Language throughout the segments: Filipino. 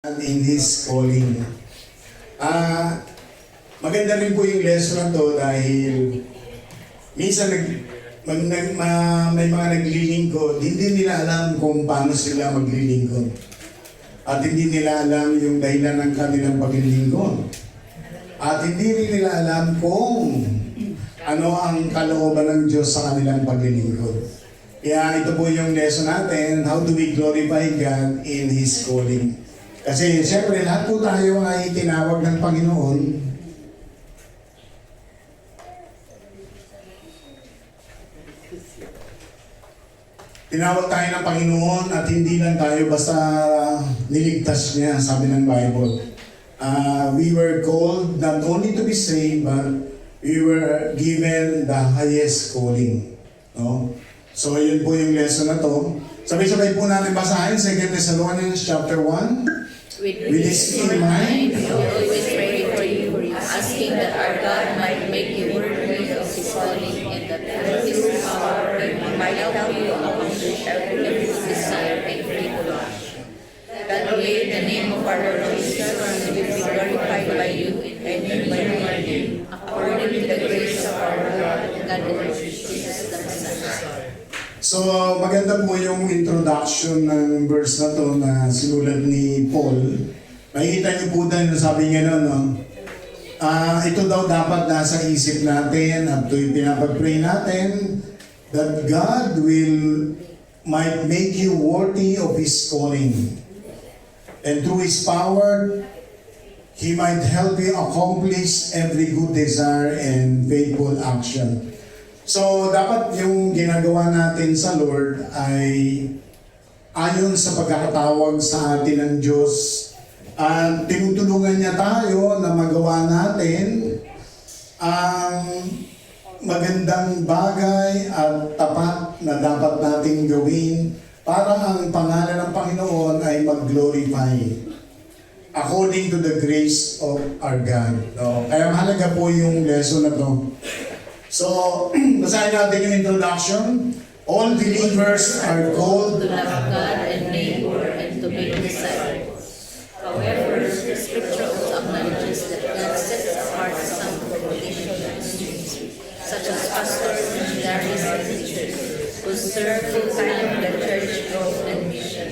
in His calling. Maganda rin po yung lesson na to dahil minsan may mga naglilingkod, hindi nila alam kung paano sila maglilingkod. At hindi nila alam yung dahilan ng kanilang paglilingkod. At hindi rin nila alam kung ano ang kalooban ng Diyos sa kanilang paglilingkod. Kaya ito po yung lesson natin, how do we glorify God in His calling. Kasi siyempre lahat po tayo ay tinawag ng Panginoon. Tinawag tayo ng Panginoon at hindi lang tayo basta niligtas niya, sabi ng Bible. We were called not only to be saved, but we were given the highest calling. No? So yun po yung lesson na to. Sabay-sabay po natin basahin 2 Thessalonians chapter 1. With this in mind, we always pray for you, asking that our God might make you worthy of His calling and that through His power He might help you accomplish every desire and faithful action. That way, the name of our Lord Jesus will be glorified by you and by you, according to the grace of our Lord and Lord Jesus the Messiah. So, maganda po yung introduction ng verse na to na sinulat ni Paul. Makikita niyo po dahil sabi niya no? Ito daw dapat nasa isip natin at ito'y pinapag-pray natin that God might make you worthy of His calling. And through His power, He might help you accomplish every good desire and faithful action. So, dapat yung ginagawa natin sa Lord ay ayon sa pagkakatawag sa atin ng Diyos. At tinutulungan niya tayo na magawa natin ang magandang bagay at tapat na dapat nating gawin para ang pangalan ng Panginoon ay mag-glorify according to the grace of our God. No? Kaya mahalaga po yung lesson na to. So, basahin natin yung introduction. All believers are called to love God and neighbor and to make disciples. However, the Scripture also acknowledges that God sets apart some for vocational ministries, such as pastors, missionaries, and teachers, who serve full-time in the church growth and mission.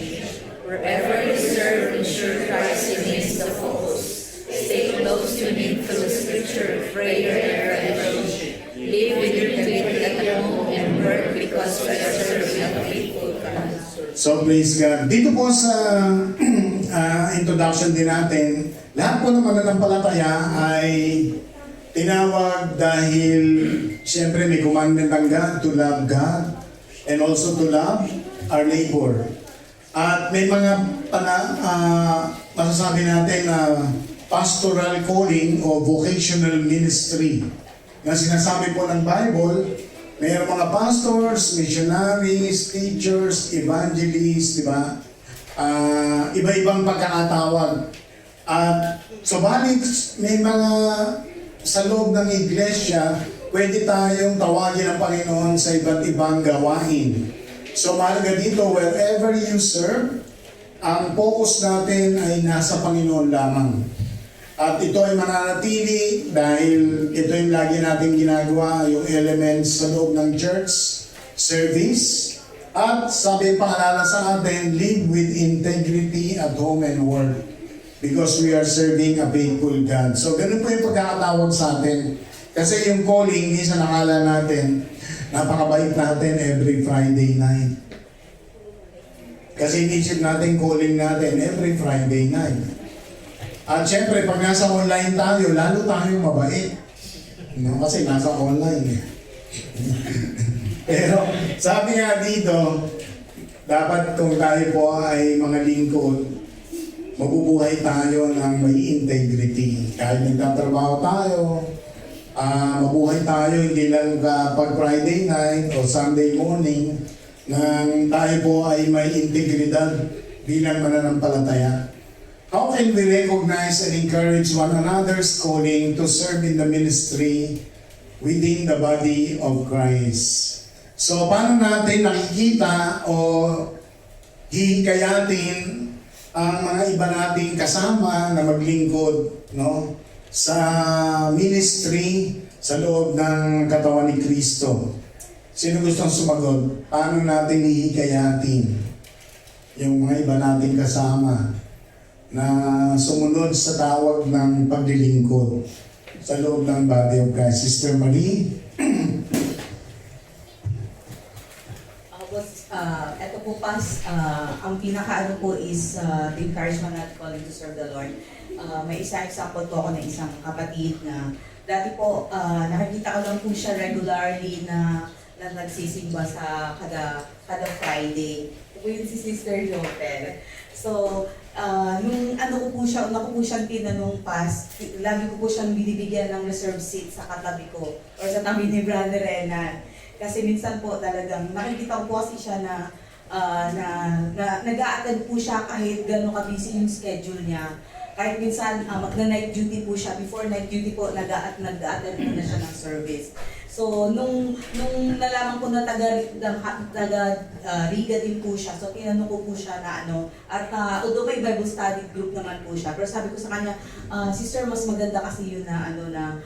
Wherever you serve, ensure Christ remains the focus. Stay close to Him through Scripture, prayer, and fellowship. Live with your faith at home and work because we are serving a faithful God. So praise God. Dito po sa introduction din natin, lahat po ng mananampalataya ay tinawag dahil siyempre may commandment ng God to love God and also to love our neighbor. At may mga masasabi natin na pastoral calling o vocational ministry na sinasabi po ng Bible. Mayroong mga pastors, missionaries, teachers, evangelists, di ba? Iba-ibang pagkakatawag. At subalit may mga sa loob ng iglesia, pwede tayong tawagin ng Panginoon sa iba't ibang gawain. So mahalaga dito, wherever you serve, ang focus natin ay nasa Panginoon lamang. At ito ay mananatili dahil ito yung lagi natin ginagawa, yung elements sa loob ng church service. At sabi paalala sa atin, live with integrity at home and work because we are serving a faithful God. So ganun po yung pagkakatawag sa atin. Kasi yung calling, minsan nakala natin, napakabait natin every Friday night. Kasi inisip natin calling natin every Friday night. At syempre, pag nasa online tayo, lalo tayong mabait. No? Kasi nasa online. Pero sabi nga dito, dapat kung tayo po ay mga lingkod, mabubuhay tayo ng may integrity. Kahit nagtatrabaho tayo, mabuhay tayo hindi lang pag Friday night o Sunday morning, nang tayo po ay may integridad bilang mananampalataya. How can we recognize and encourage one another's calling to serve in the ministry within the body of Christ? So, paano natin nakikita o hihikayatin ang mga iba nating kasama na maglingkod, no, sa ministry sa loob ng katawan ni Kristo. Sino gustong sumagot? Paano natin hihikayatin yung mga iba nating kasama na sumunod sa tawag ng paglilingkod sa loob ng body of Christ? Sister Marie? Ito po ang pinakaano po is the encouragement at calling to serve the Lord. May isang example po ako ng isang kapatid na dati po nakikita ko lang po siya regularly na nagsisimba sa kada Friday. Ito po yun si Sister Joper. So, nung una ko po siyang tinanong lagi ko po siyang binibigyan ng reserve seat sa katabi ko or sa tabi ni Brother Renan. Kasi minsan po talagang nakikita ko po kasi siya na nag-a-attend po siya kahit gano'n ka-busy yung schedule niya. Kahit minsan magna-night duty po siya, before night duty po nag-a-attend po na siya ng service. So, nung nalaman ko na taga-Riga din po siya, so tinanong ko po siya na although may Bible study group naman po siya, pero sabi ko sa kanya, Sister, mas maganda kasi yun na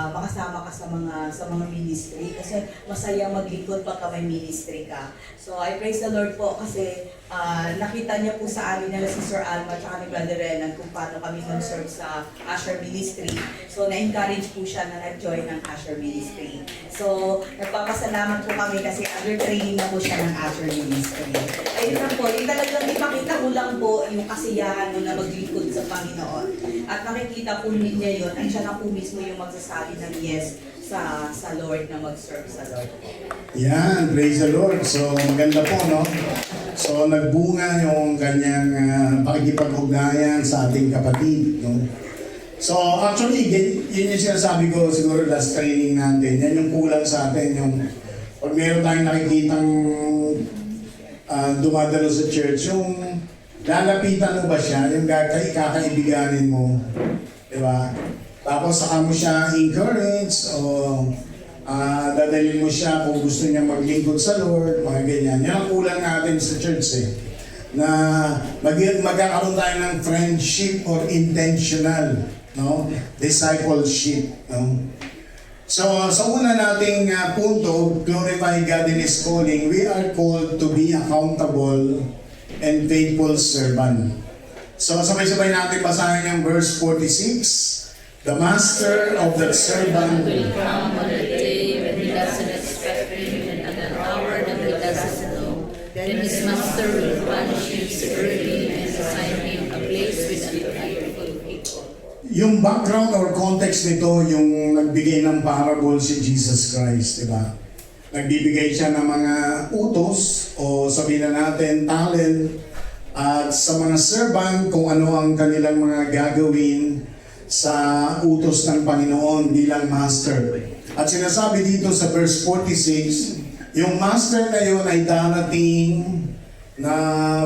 makasama ka sa mga ministry kasi masaya maglingkod pagka may ministry ka. So, I praise the Lord po kasi nakita niya po sa amin na si Sir Alma at ni Brother Renan kung paano kami nag-serve sa Usher Ministry. So, na-encourage po siya na nag-join ng Usher Ministry. So, nagpapasalamat po kami kasi under training na po siya ng Usher Ministry. Ayun lang po, yung talagang ipakita ko lang po yung kasiyahan mo na maglingkod sa Panginoon. At nakikita po niya yun, at siya na po mismo yung magsasabi ng yes sa Lord na mag-serve sa Lord. Yan, praise the Lord. So, maganda po, no? So, nagbunga yung kanyang pakikipag-ugnayan sa ating kapatid, no? So, actually, yun yung sinasabi ko siguro last training natin. Yan yung kulang sa atin, yung pag meron tayong nakikitang dumadalo sa church, yung lalapitan mo ba siya, yung kakaibiganin mo, di ba? Tapos saka mo siya encourage o dadalhin mo siya kung gusto niya maglingkod sa Lord, mga ganyan. Yan ang kulang natin sa church na magkakaroon tayo ng friendship or intentional, no, discipleship, no. So sa una nating punto, glorify God in His calling, we are called to be accountable and faithful servant. So sabay-sabay natin basahin yung verse 46. The master of that servant will come on a day when he doesn't expect him and at an hour that he doesn't know. Then his master will punish him severely and assign him a place with ungrateful people. Yung background or context nito, yung nagbigay ng parable si Jesus Christ, di ba? Nagbibigay siya ng mga utos o sabihin na natin talent at sa mga servant kung ano ang kanilang mga gagawin sa utos ng Panginoon bilang master. At sinasabi dito sa verse 46, yung master na yun ay darating na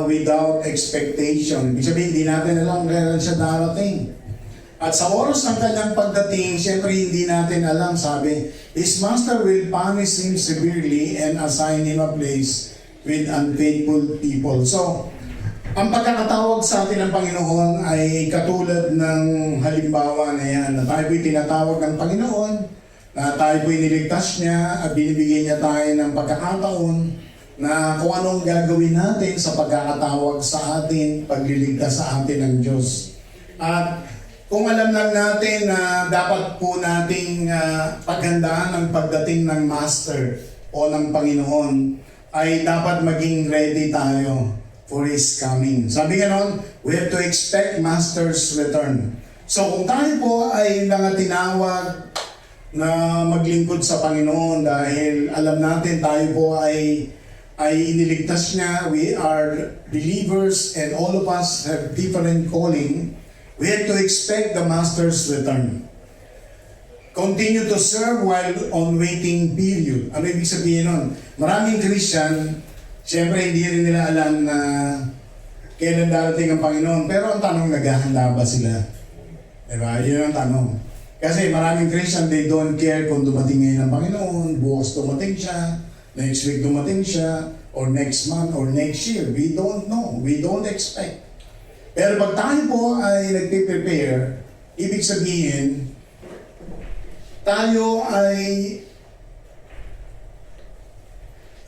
without expectation. Ibig sabihin, hindi natin alam kailan siya darating. At sa oras ng kanyang pagdating, syempre hindi natin alam, sabi, his master will punish him severely and assign him a place with unfaithful people. So, ang pagkakatawag sa atin ng Panginoon ay katulad ng halimbawa na yan, na tayo po'y tinatawag ng Panginoon, na tayo po'y niligtas niya at binibigyan niya tayo ng pagkakataon na kung anong gagawin natin sa pagkakatawag sa atin, pagliligtas sa atin ng Diyos. At kung alam lang natin na dapat po nating paghandaan ang pagdating ng Master o ng Panginoon, ay dapat maging ready tayo for His coming. Sabi nga nun, we have to expect Master's return. So kung tayo po ay mga tinawag na maglingkod sa Panginoon dahil alam natin tayo po ay iniligtas niya, we are believers and all of us have different calling, we have to expect the Master's return. Continue to serve while on waiting period. Ano ibig sabihin nun? Maraming Christian, siyempre hindi rin nila alam na kailan darating ang Panginoon. Pero ang tanong, naghahanda ba sila? Diba? Yun ang tanong. Kasi maraming Christian, they don't care kung dumating ngayon ang Panginoon, bukas dumating siya, next week dumating siya, or next month, or next year. We don't know. We don't expect. Pero pag tayo po ay nagpe-prepare, ibig sabihin, tayo ay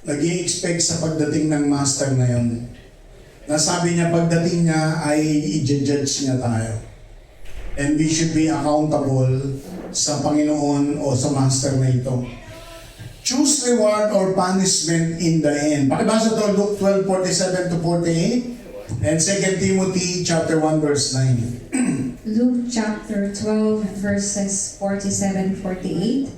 nag-i-expect sa pagdating ng master na yun. Nasabi niya pagdating niya ay i-judge niya tayo. And we should be accountable sa Panginoon o sa master na ito. Choose reward or punishment in the end. Pakibasa to Luke 12:47 to 48 and 2 Timothy chapter 1 verse 9. Luke chapter 12 verses 47-48.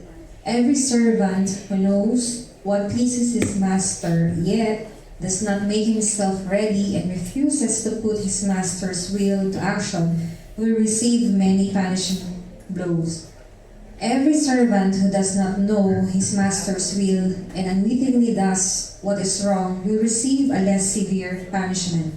Every servant who knows what pleases his master, yet does not make himself ready and refuses to put his master's will to action, will receive many punishing blows. Every servant who does not know his master's will and unwittingly does what is wrong will receive a less severe punishment.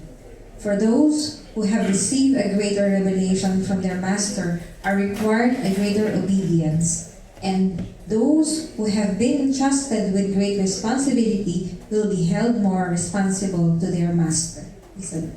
For those who have received a greater revelation from their master are required a greater obedience, and those who have been entrusted with great responsibility will be held more responsible to their master. Listen.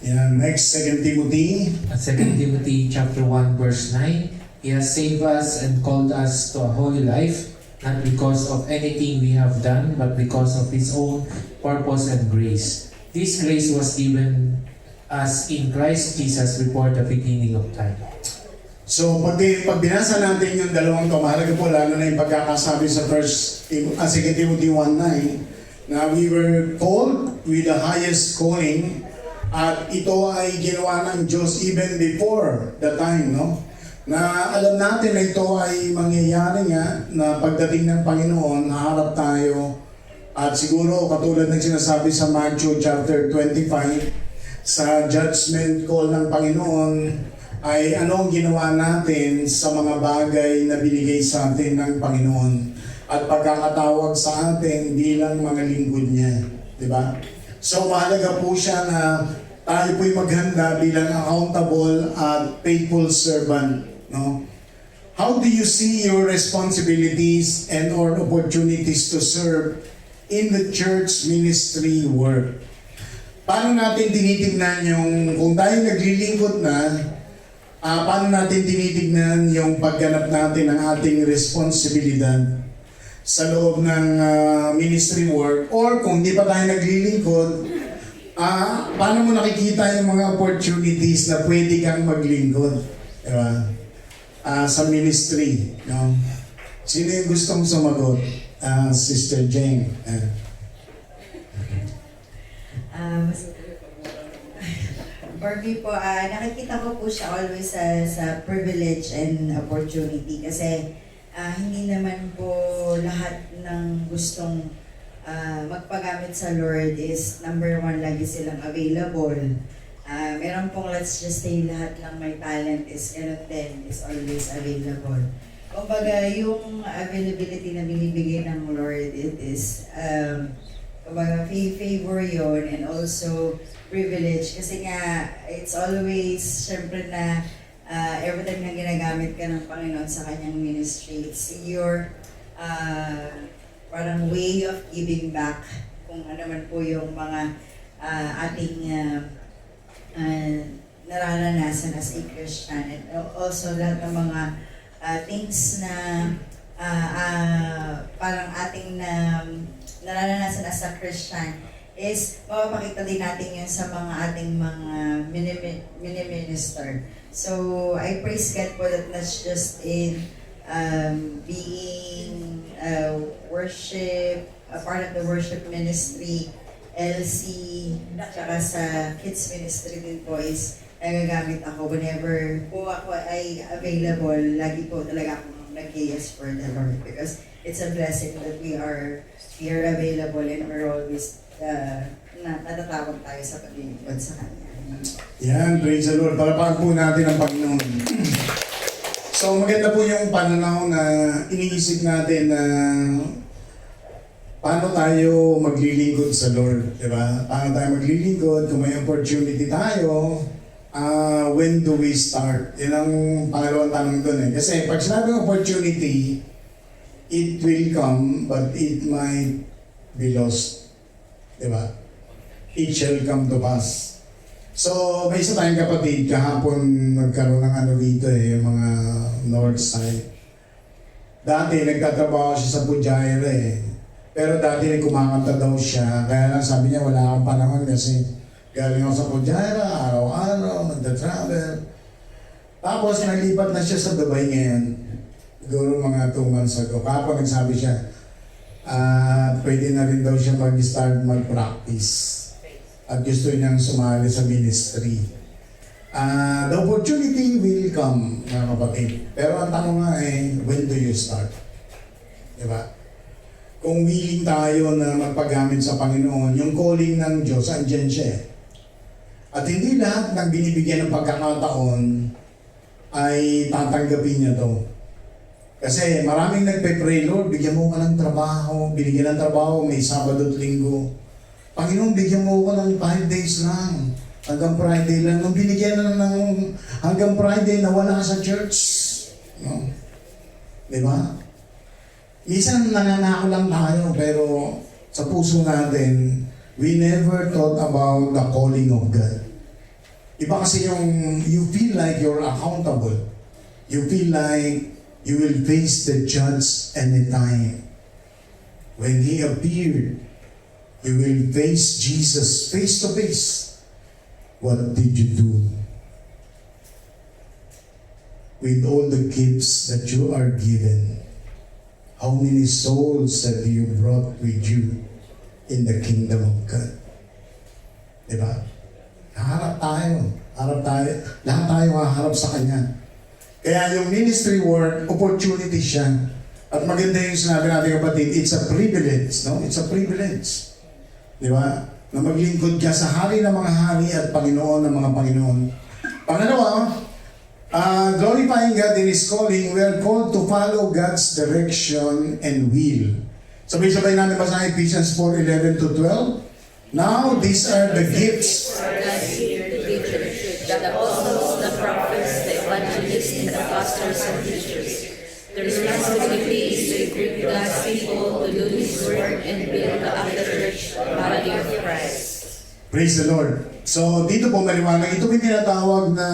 Yan, next, 2 Timothy. At 2 Timothy chapter 1 verse 9, He has saved us and called us to a holy life, not because of anything we have done, but because of His own purpose and grace. This grace was given us in Christ Jesus before the beginning of time. So, pag binasa natin yung dalawang to, mahalaga po lalo na yung pagkakasabi sa 2 Timothy 1:9 na we were called with the highest calling at ito ay ginawa ng Diyos even before the time, no? Na alam natin na ito ay mangyayari nga na pagdating ng Panginoon, haharap tayo at siguro katulad ng sinasabi sa Matthew chapter 25 sa judgment call ng Panginoon ay anong ginawa natin sa mga bagay na binigay sa atin ng Panginoon at pagkakatawag sa atin bilang mga lingkod niya, di ba? So mahalaga po siya na tayo po'y maghanda bilang accountable at faithful servant, no? How do you see your responsibilities and or opportunities to serve in the church ministry work? Paano natin tinitingnan yung, kung tayo naglilingkod na, paano natin tinitingnan yung pagganap natin ng ating responsibilidad sa loob ng ministry work, or kung hindi pa tayo naglilingkod, paano mo nakikita yung mga opportunities na pwede kang maglingkod, diba? Sa ministry, no? Sino yung gustong sumagot? Sister Jane. For me po, nakikita ko po siya always sa privilege and opportunity kasi hindi naman po lahat ng gustong magpagamit sa Lord is number one, lagi silang available. Meron pong let's just say lahat ng may talent is ganun din, is always available. Kumbaga, yung availability na binibigay ng Lord, it is kumbaga favor yon and also privilege. Kasi nga, it's always, syempre na every time na ginagamit ka ng Panginoon sa kanyang ministry, it's your parang way of giving back kung ano man po yung mga ating nararanasan as a Christian, and also lahat ng mga things na parang ating nararanasan as a Christian is mapapakita din natin yun sa mga ating mga mini-minister. So I praise God po that not just in being worship, a part of the worship ministry, LC, tsaka sa kids ministry din po is nagagamit ako whenever po ako ay available, lagi po talaga akong nag-yes for the Lord because it's a blessing that we are available and we're always natatawag tayo sa paglilingkod sa Kanya. Yan, praise the Lord. Palapakan po natin ang Panginoon. So maganda po yung pananaw na iniisip natin na paano tayo maglilingkod sa Lord, di ba? Paano tayo maglilingkod kung may opportunity tayo, when do we start? Yan ang pangalawang tanong doon eh. Kasi pag sinabing opportunity, it will come, but it might be lost. Di ba? It shall come to pass. So, may isa tayong kapatid, kahapon nagkaroon ng ano dito yung mga north side. Dati, nagtatrabaho siya sa Pujaira Pero dati kumakanta daw siya, kaya lang sabi niya wala akong panahon kasi galing ako sa Pujaira, araw-araw, nagta-travel. Tapos nalipat na siya sa Dubai ngayon. Siguro mga 2 months ago. Kahapon nagsabi siya, pwede na rin daw siya mag-start mag-practice. At gusto niyang sumali sa ministry. The opportunity will come, mga kapatid. Pero ang tanong nga when do you start? Diba? Kung willing tayo na magpagamit sa Panginoon, yung calling ng Diyos, andyan siya At hindi lahat ng binibigyan ng pagkakataon ay tatanggapin niya to. Kasi maraming nagpe-pray, Lord, bigyan mo ka ng trabaho, binigyan ng trabaho, may Sabado at Linggo. Panginoon, bigyan mo ko ng 5 days lang. Hanggang Friday lang. Nung binigyan na ng hanggang Friday, nawala sa church. No? Diba? Minsan nananako lang tayo, pero sa puso natin, we never thought about the calling of God. Iba kasi yung you feel like you're accountable. You feel like you will face the judge anytime. When He appeared, you will face Jesus face to face. What did you do with all the gifts that you are given? How many souls have you brought with you in the kingdom of God? Diba? Harap tayo. Lahat tayo haharap sa Kanya. Kaya yung ministry work, opportunity siya. At maganda yung sinabi natin kapatid, it's a privilege. No? It's a privilege. Di ba? Na maglingkod ka sa hari ng mga hari at Panginoon ng mga Panginoon. Pangalawa, glorifying God in His calling, we are called to follow God's direction and will. Sabay-sabay natin basahin Ephesians 4:11 to 12. Now, these are the gifts. God here to give the church, the apostles, the prophets, the evangelists, and the pastors and teachers. The responsibility is to equip God's people to do His work and build up the church, the body of Christ. Praise the Lord. So, dito po maliwanag, ito may tinatawag na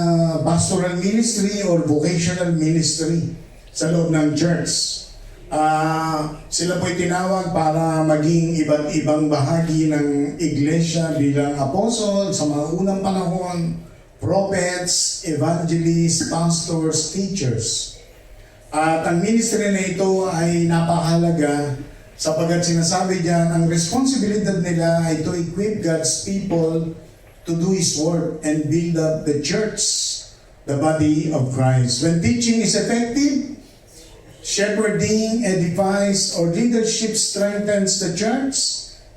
pastoral ministry or vocational ministry sa loob ng church. Sila po'y tinawag para maging iba't ibang bahagi ng iglesia bilang apostle sa mga unang panahon, prophets, evangelists, pastors, teachers. At ang ministry na ito ay napakahalaga sapagkat sinasabi diyan, ang responsibilidad nila ay to equip God's people to do His work and build up the church, the body of Christ. When teaching is effective, shepherding edifies, or leadership strengthens the church,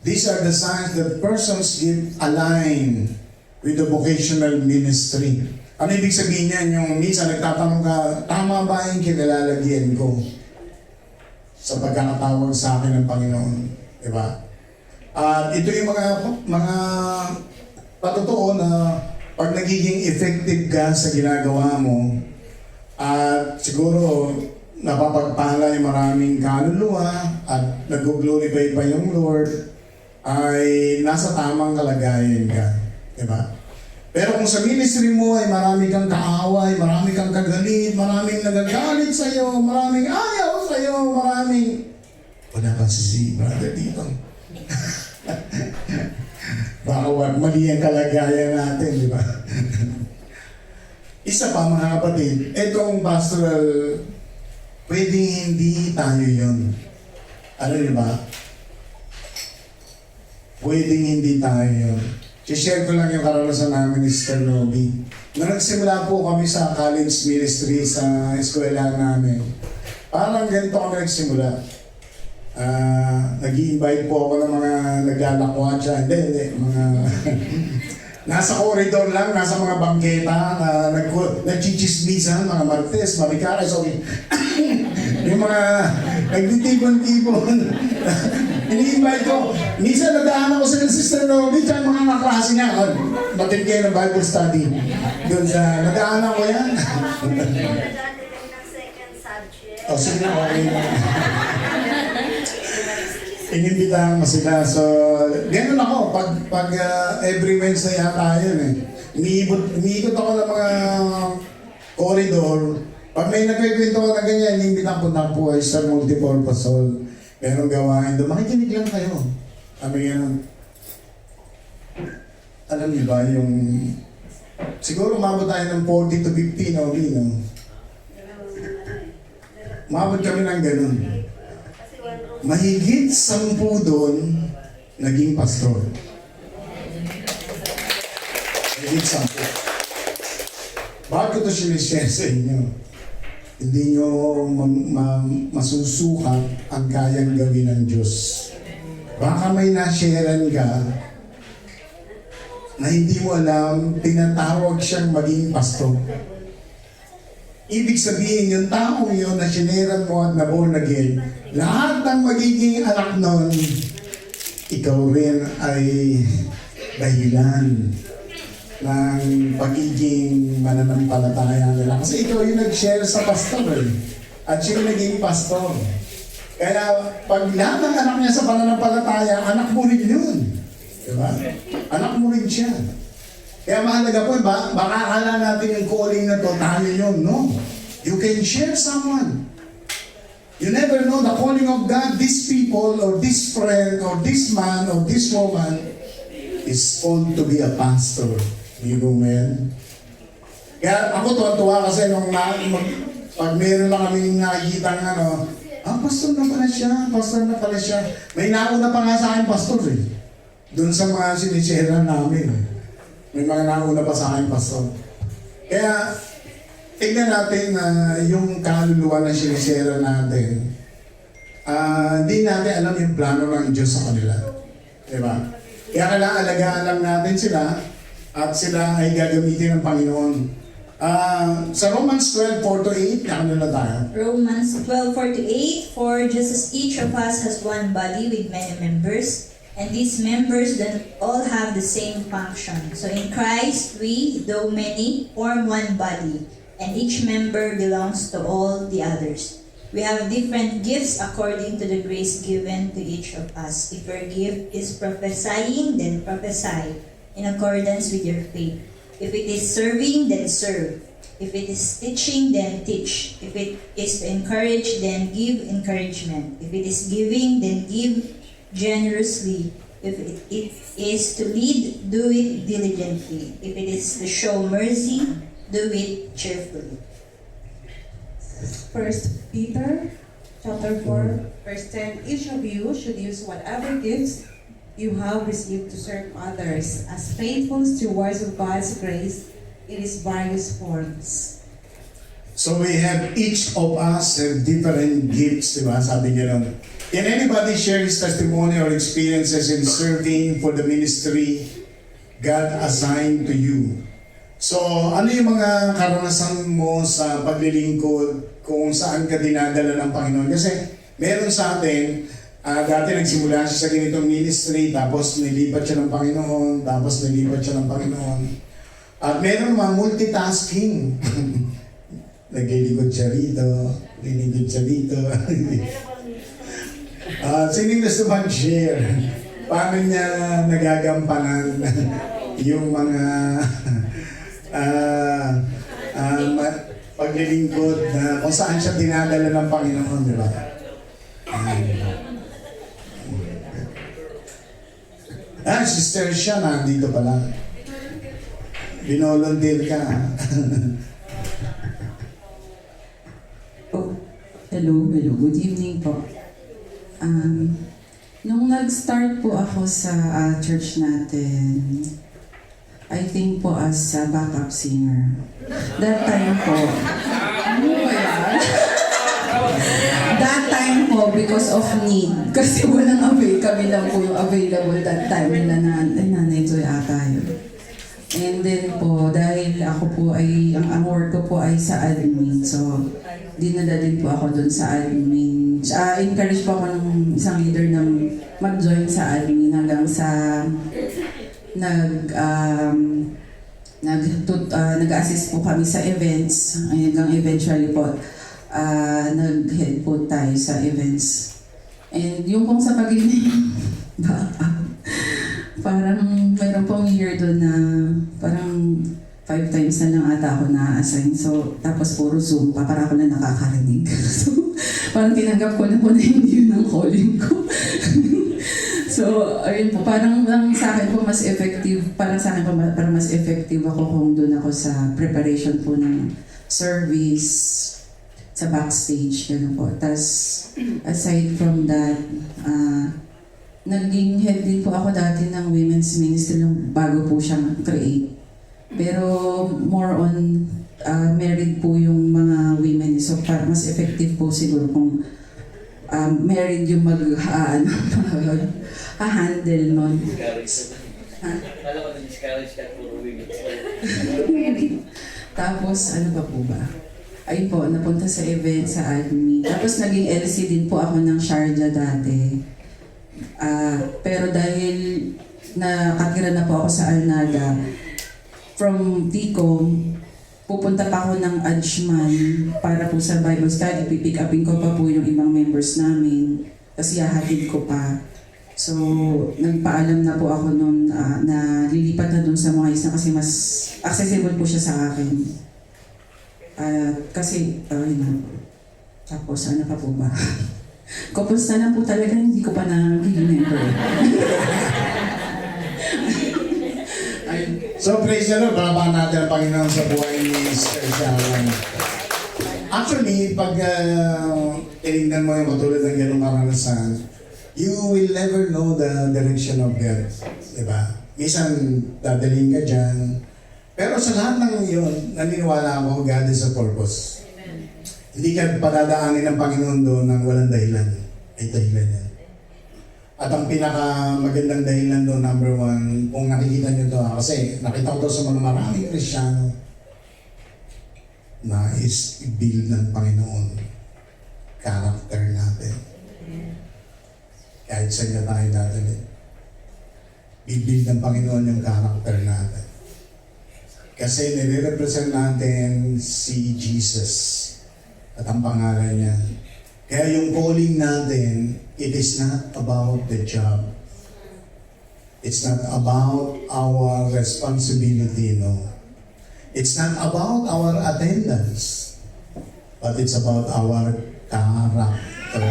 these are the signs that persons give align with the vocational ministry. Ano ibig sabihin niyan? Yung minsan nagtatanong ka, tama ba yung kinalalagyan ko sa pagkakatawag sa akin ng Panginoon? Diba? At ito yung mga patotoo na pag nagiging effective ka sa ginagawa mo, at siguro napapagpala yung maraming kaluluwa at nag-glorify pa yung Lord, ay nasa tamang kalagayan ka. Diba? Pero kung sa ministry mo ay marami kang kaaway, marami kang kagalit, maraming nagagalit sa'yo, maraming ayaw sa'yo, maraming... Wala kang sisi, brother, dito. Baka mali ang kalagayan natin, di ba? Isa pa mga kapatid, itong pastoral, pwedeng hindi tayo yun. Ano di ba? Pwedeng hindi tayo yun. I-share ko lang yung karanasan namin ni Sister Nobi. Nung nagsimula po kami sa college ministry sa eskwela namin, parang ganito kami nagsimula. Nag-i-invite po ako ng mga naglalakwatsa. Hindi, mga... nasa corridor lang, nasa mga bangketa, nagchichismisan, mga Martes, Maricales, okay. Yung mga nagtitipon-tipon. Ini-invite ko. Minsan nadaan ako sa Sister Nobi, tsaka mga kaklase niya. Batid kayo ng Bible study. Doon sa, nadaan ako yan. O sige na, okay na. Inimbitahan mo sila. So, gano'n ako. Pag every Wednesday yata yun eh. umiikot ako ng mga corridor. Pag may nagkikwento ko na ganyan, inimbitan ko na po ay sa multipurpose hall. Merong gawain doon, makikinig lang kayo. Sabi nga, alam niyo ba yung, siguro umabot tayo ng 40 to 50 na uli, no? Umabot kami ng ganun. Mahigit 10 doon, naging pastor. Mahigit 10. Bakit ko ito sinishare sa inyo? Hindi nyo masusukat ang kayang gawin ng Diyos. Baka may nasharean ka na hindi mo alam, tinatawag siyang maging pastor. Ibig sabihin, yung taong yun na sineran mo at na-born again, lahat ng magiging anak nun, ikaw rin ay dahilan ng pagiging mananampalataya nila. Kasi ikaw yung nag-share sa pastor at siya yung naging pastor. Kaya pag lahat ng anak niya sa pananampalataya, anak mo rin yun. Diba? Anak mo rin siya. Kaya mahalaga po, baka akala natin yung calling na to, tayo yun. No. You can share someone. You never know the calling of God. This people, or this friend, or this man, or this woman is called to be a pastor. You know, man. Kaya ako tuwa-tuwa kasi nung pag meron lang kami nakikita ng pastor na pala siya, pastor na pala siya. May nauna pa nga sa akin, pastor eh. Doon sa mga sinisera namin. May mga nauna pa sa akin, pastor. Kaya, tignan natin na yung kaluluwa na sinisera natin. Di natin alam yung plano ng Diyos sa kanila. Diba? Kaya kailangan alagaan lang natin sila at sila ay gagamitin ng Panginoon. Sa Romans 12:4-8, nakanila tayo. Romans 12:4-8, for just as each of us has one body with many members, and these members don't all have the same function. So in Christ, we, though many, form one body, and each member belongs to all the others. We have different gifts according to the grace given to each of us. If your gift is prophesying, then prophesy in accordance with your faith. If it is serving, then serve. If it is teaching, then teach. If it is to encourage, then give encouragement. If it is giving, then give generously. If it is to lead, do it diligently. If it is to show mercy, do it cheerfully. 1 Peter chapter 4, verse 10, each of you should use whatever gifts you have received to serve others as faithful stewards of God's grace in its various forms. So we have each of us have different gifts, diba? Sabi niya nun. Can anybody share his testimony or experiences in serving for the ministry God assigned to you? So, ano yung mga karanasan mo sa paglilingkod kung saan ka dinadala ng Panginoon? Kasi meron sa atin, dati nagsimula siya sa ganitong ministry, tapos nilipat siya ng Panginoon, tapos nilipat siya ng Panginoon. At meron mga multitasking. Naglilingkod siya rito, lilingkod siya dito. Sino gusto mag-share? Paano niya nagagampanan yung mga paglilingkod na kung saan siya dinadala ng Panginoon, di ba? Sister siya, nandito pala. Binolunteer ka. Hello, good evening po. Nung nag-start po ako sa church natin, I think po as a backup singer. That time po, ano ba yan? That time po, because of need. Kasi walang kami lang po yung available that time na Nanay Joy ata yun. And then po, dahil ako po ay, ang work ko po ay sa admin. So, dinala din po ako dun sa admin. Encourage po ako ng isang leader na mag-join sa admin hanggang sa nag-assist po kami sa events. Hanggang eventually po, nag-head po tayo sa events. And yung pong sa pagiging parang mayroon pong year doon na parang 5 times na lang ata ako na-assign. So, tapos puro Zoom pa, para ako na nakakarinig. So, parang tinanggap ko na po na hindi yun ang calling ko. So, ayun po, parang sa akin po mas effective, parang sa akin po parang mas effective ako kung doon ako sa preparation po ng service, sa backstage, gano'n po. Tapos, aside from that, naging head din po ako dati ng women's ministry nung bago po siyang create. Pero more on married po yung mga women. So para mas effective po siguro kung married yung handle nun. Tapos ano pa po ba? Ayun po, napunta sa event sa admin. Tapos naging LC din po ako ng Sharjah dati. Pero dahil nakatira na po ako sa Arnada, from Ticom, pupunta pa ako ng Ajman para po sa Bible study. Pipick upin ko pa po yung ibang members namin. Kasi hahatid ko pa. So, nagpaalam na po ako noon na lilipat na dun sa mga isla kasi mas accessible po siya sa akin. Kasi, yun na. Tapos, ano pa po ba? Kumusta na po talaga, hindi ko pa na-remember. So praise the Lord, barabahan natin ang Panginoon sa buhay ni Sister Sharon. Actually, pag tinignan mo yung matulad ng ganong karanasan, you will never know the direction of God. Diba? Minsan, dadaling ka dyan. Pero sa lahat ng yun, naniniwala ako, God is a purpose. Hindi ka padadaanin ng Panginoon doon ng walang dahilan. Ay dahilan yan. At ang pinakamagandang dahilan doon, number 1, kung nakikita nyo to, kasi nakita ko to sa mga maraming Kristiyano na is i-build ng Panginoon character natin. Kahit sa inyo tayo natin i-build ng Panginoon yung character natin. Kasi nire-represent natin si Jesus at ang pangalan niya. Kaya yung calling natin, it is not about the job. It's not about our responsibility, no. It's not about our attendance, but it's about our character.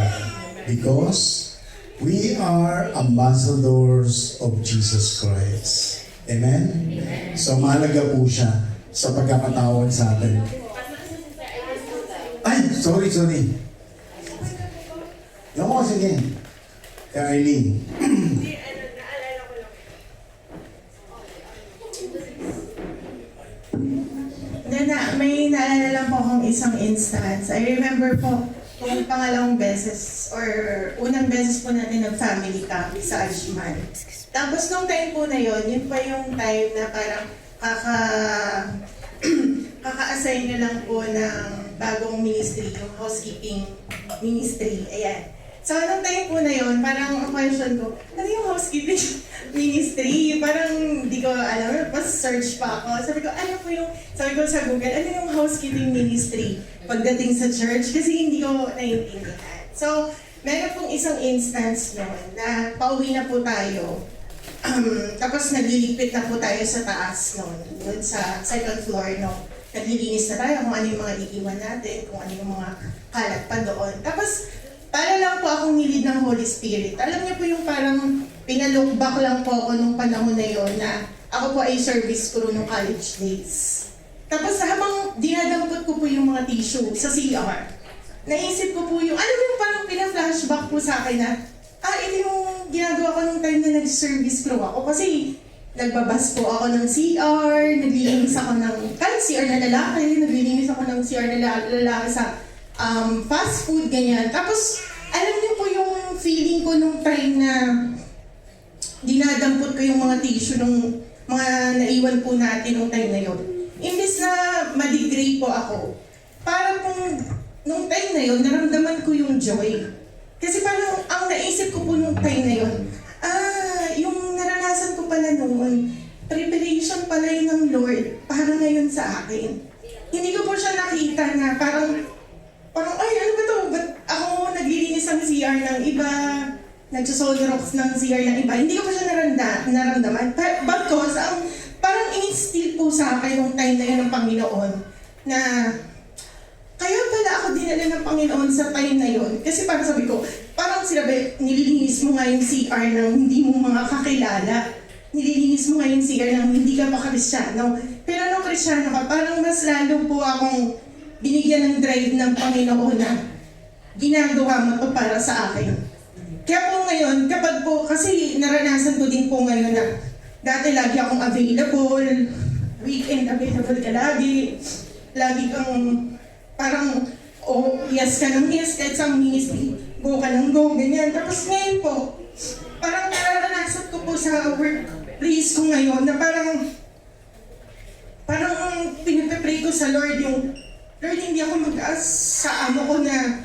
Because we are ambassadors of Jesus Christ. Amen? So mahalaga po siya sa pagkakatawag sa atin. Ay, sorry. No, sige. Kay Eileen. May naalala lang po akong isang instance. I remember po, kung pangalawang beses or unang beses po natin nag-family camp sa Ajman. Tapos nung time po na yun pa yung time na parang kaka-assign nyo lang po ng bagong ministry, yung housekeeping ministry. Ayan. So, nung time po na yun, parang ang question ko, ano yung housekeeping ministry? Parang hindi ko alam, pas search pa ako. Sabi ko sa Google, ano yung housekeeping ministry pagdating sa church? Kasi hindi ko naiintindihan. So, meron pong isang instance noon na pauwi na po tayo. Tapos naglilipit na po tayo sa taas noon, doon sa second floor, no? Naglilinis na tayo kung ano yung mga iiwan natin, kung ano yung mga kalat pa doon. Tapos, para lang po akong nilid ng Holy Spirit. Alam niyo po yung parang pinalook back lang po ako nung panahon na yon na ako po ay service crew nung college days. Tapos habang dinadampot ko po yung mga tissue sa CR, naisip ko po yung, alam mo yung parang pina-flashback po sa akin na, ito yung ginagawa ko nung time na nag-service crew ako. Kasi nagbabas po ako ng CR, naglilinis ako ng, kahit CR na lalaki, naglilinis ako ng CR na lalaki sa fast food, ganyan. Tapos, alam niyo po yung feeling ko nung time na dinadampot ko yung mga tissue nung mga naiwan po natin nung time na yun. Imbes na ma-degrade po ako, parang nung time na yun, naramdaman ko yung joy. Kasi parang ang naisip ko po nung time na yun, yung naranasan ko pala noon, preparation pala yun ng Lord para ngayon sa akin. Hindi ko po siya nakita na parang ay, ano ba to? Ba't ako naglilinis ng CR ng iba, nagsusolderox ng CR ng iba? Hindi ko pa siya naramdaman. Bagkos, parang in-instill po sa akin yung time na yun ng Panginoon na kaya pala ako dinala ng Panginoon sa time na yun. Kasi parang sabi ko, parang sinabi, nililinis mo nga yung CR ng hindi mo mga kakilala. Nililinis mo nga yung CR ng hindi ka pa Kristyano. Pero nung Kristyano ka, parang mas lalo po akong binigyan ng drive ng Panginoon na ginagawa mo to para sa akin. Kaya po ngayon, kapag po, kasi naranasan ko din po ngayon na dati lagi akong available, weekend available ka lagi, lagi kang parang, yes ka ng yes, kahit sa ministry, go ka ng go, ganyan. Tapos ngayon po, parang naranasan ko po sa workplace ko ngayon na parang pinipray ko sa Lord yung, Lord, hindi ako mag-aas sa amo ko na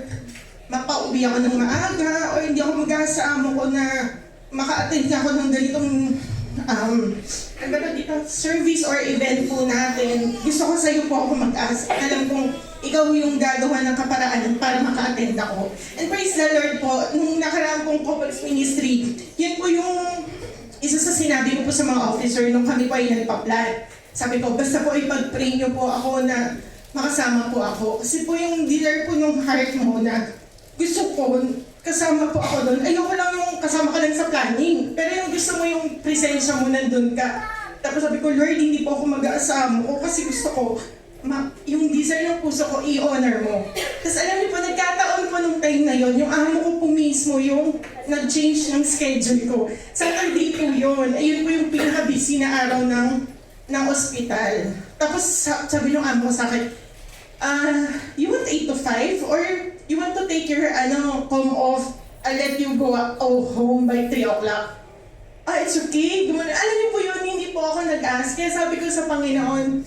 mapauwi ako ng maaga, o hindi ako mag-aas sa amo ko na maka-attend ako ng ganitong service or event po natin. Gusto ko sa iyo po ako mag-ask. Alam kong ikaw yung gagawa ng kaparaanan para maka-attend ako. And praise the Lord po, nung nakaraan pong couples ministry, yun po yung isa sa sinabi ko po sa mga officer nung kami po ay nagpa-plan. Sabi ko, basta po ipag-pray niyo po ako na makasama po ako. Kasi po yung dealer po ng heart mo na gusto ko, kasama po ako doon. Ayoko lang yung kasama ka lang sa planning. Pero yung gusto mo yung presensya mo nandun ka. Tapos sabi ko, Lord, hindi po ako mag-aasama ko kasi gusto ko, yung desire ng puso ko, i-honor mo. Tapos alam niyo po, nagkataon po nung time na yon, yung amo ko po mismo yung nag-change ng schedule ko. Saturday po yun. Ayun po yung pinaka-busy na araw ng ospital. Tapos sabi ng amo ko sa akin, you want 8 to 5? Or you want to take your com off, I'll let you go home by 3 o'clock? It's okay. Alam niyo po yun, hindi po ako nag-ask. Kaya sabi ko sa Panginoon,